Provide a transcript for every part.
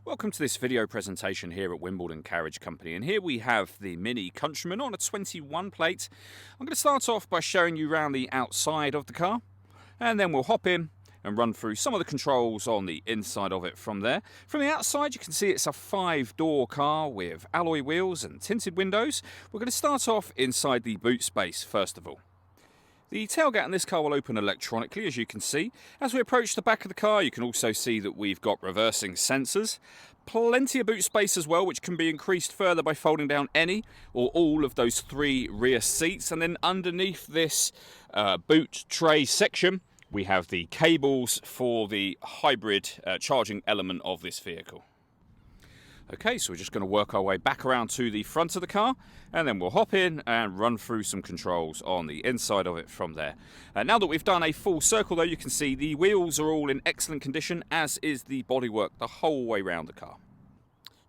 Welcome to this video presentation here at Wimbledon Carriage Company, and here we have the Mini Countryman on a 21 plate. I'm going to start off by showing you around the outside of the car, and then we'll hop in and run through some of the controls on the inside of it from there. From the outside you can see it's a 5-door car with alloy wheels and tinted windows. We're going to start off inside the boot space first of all. The tailgate in this car will open electronically, as you can see. As we approach the back of the car, you can also see that we've got reversing sensors. Plenty of boot space as well, which can be increased further by folding down any or all of those 3 rear seats. And then underneath this boot tray section, we have the cables for the hybrid charging element of this vehicle. Okay, so we're just going to work our way back around to the front of the car, and then we'll hop in and run through some controls on the inside of it from there. Now that we've done a full circle though, you can see the wheels are all in excellent condition, as is the bodywork the whole way around the car.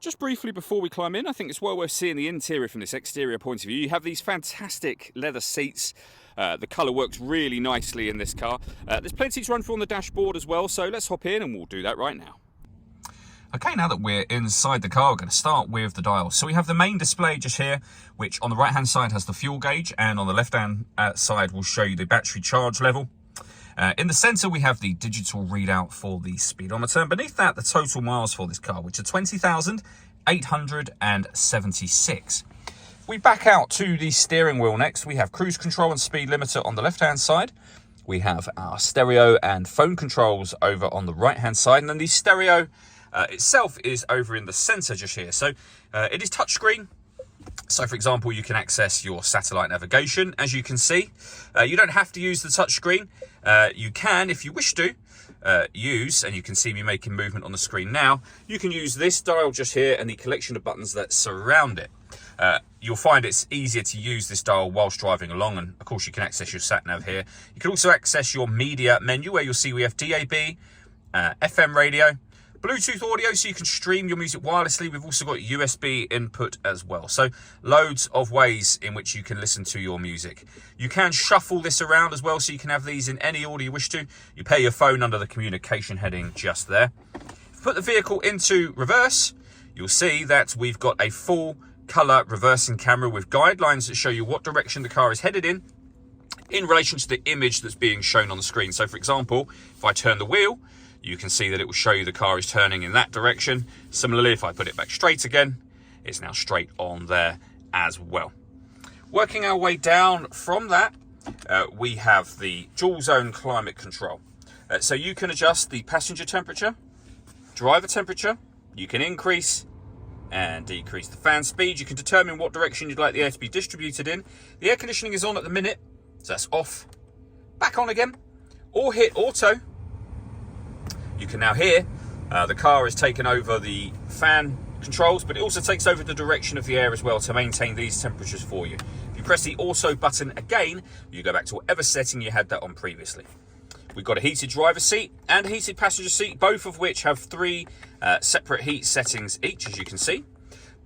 Just briefly before we climb in, I think it's well worth seeing the interior from this exterior point of view. You have these fantastic leather seats. The colour works really nicely in this car. There's plenty to run through on the dashboard as well, so let's hop in and we'll do that right now. Okay, now that we're inside the car, we're going to start with the dials. So we have the main display just here, which on the right hand side has the fuel gauge, and on the left hand side will show you the battery charge level. In the centre we have the digital readout for the speedometer, and beneath that the total miles for this car, which are 20,876. If we back out to the steering wheel next, we have cruise control and speed limiter on the left hand side. We have our stereo and phone controls over on the right hand side, and then the stereo itself is over in the center just here. So it is touchscreen. So for example, you can access your satellite navigation. As you can see, you don't have to use the touchscreen. You can, if you wish to, use, and you can see me making movement on the screen now, you can use this dial just here and the collection of buttons that surround it. You'll find it's easier to use this dial whilst driving along, and of course you can access your sat nav here. You can also access your media menu, where you'll see we have DAB, FM radio, Bluetooth audio, so you can stream your music wirelessly. We've also got USB input as well. So loads of ways in which you can listen to your music. You can shuffle this around as well, so you can have these in any order you wish to. You pair your phone under the communication heading just there. If you put the vehicle into reverse, you'll see that we've got a full colour reversing camera with guidelines that show you what direction the car is headed in relation to the image that's being shown on the screen. So for example, if I turn the wheel, you can see that it will show you the car is turning in that direction. Similarly, if I put it back straight again, it's now straight on there as well. Working our way down from that, we have the dual zone climate control. So you can adjust the passenger temperature, driver temperature, you can increase and decrease the fan speed. You can determine what direction you'd like the air to be distributed in. The air conditioning is on at the minute, so that's off. Back on again, or hit auto. You can now hear the car has taken over the fan controls, but it also takes over the direction of the air as well to maintain these temperatures for you. If you press the auto button again, you go back to whatever setting you had that on previously. We've got a heated driver's seat and a heated passenger seat, both of which have 3 separate heat settings each, as you can see.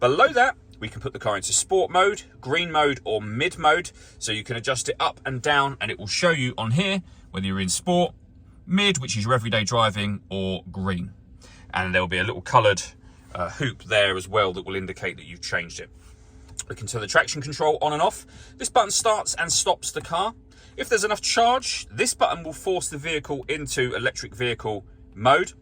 Below that, we can put the car into sport mode, green mode, or mid mode, so you can adjust it up and down, and it will show you on here whether you're in sport, mid, which is your everyday driving, or green. And there will be a little coloured hoop there as well that will indicate that you've changed it. We can turn the traction control on and off. This button starts and stops the car. If there's enough charge, this button will force the vehicle into electric vehicle mode.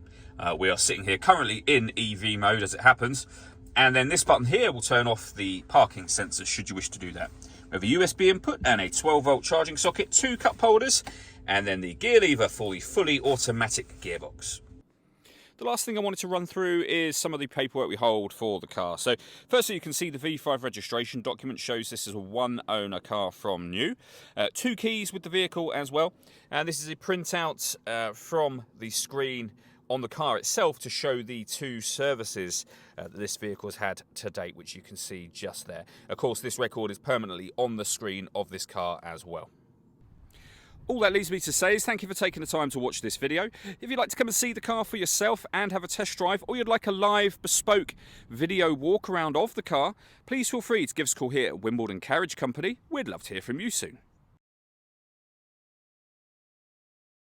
We are sitting here currently in EV mode as it happens. And then this button here will turn off the parking sensors should you wish to do that. We have a USB input and a 12-volt charging socket, 2 cup holders, and then the gear lever for the fully automatic gearbox. The last thing I wanted to run through is some of the paperwork we hold for the car. So firstly, you can see the V5 registration document shows this is a 1-owner car from new. 2 keys with the vehicle as well. And this is a printout from the screen on the car itself to show the 2 services that this vehicle has had to date, which you can see just there. Of course, this record is permanently on the screen of this car as well. All that leaves me to say is thank you for taking the time to watch this video. If you'd like to come and see the car for yourself and have a test drive, or you'd like a live bespoke video walk around of the car, please feel free to give us a call here at Wimbledon Carriage Company. We'd love to hear from you soon.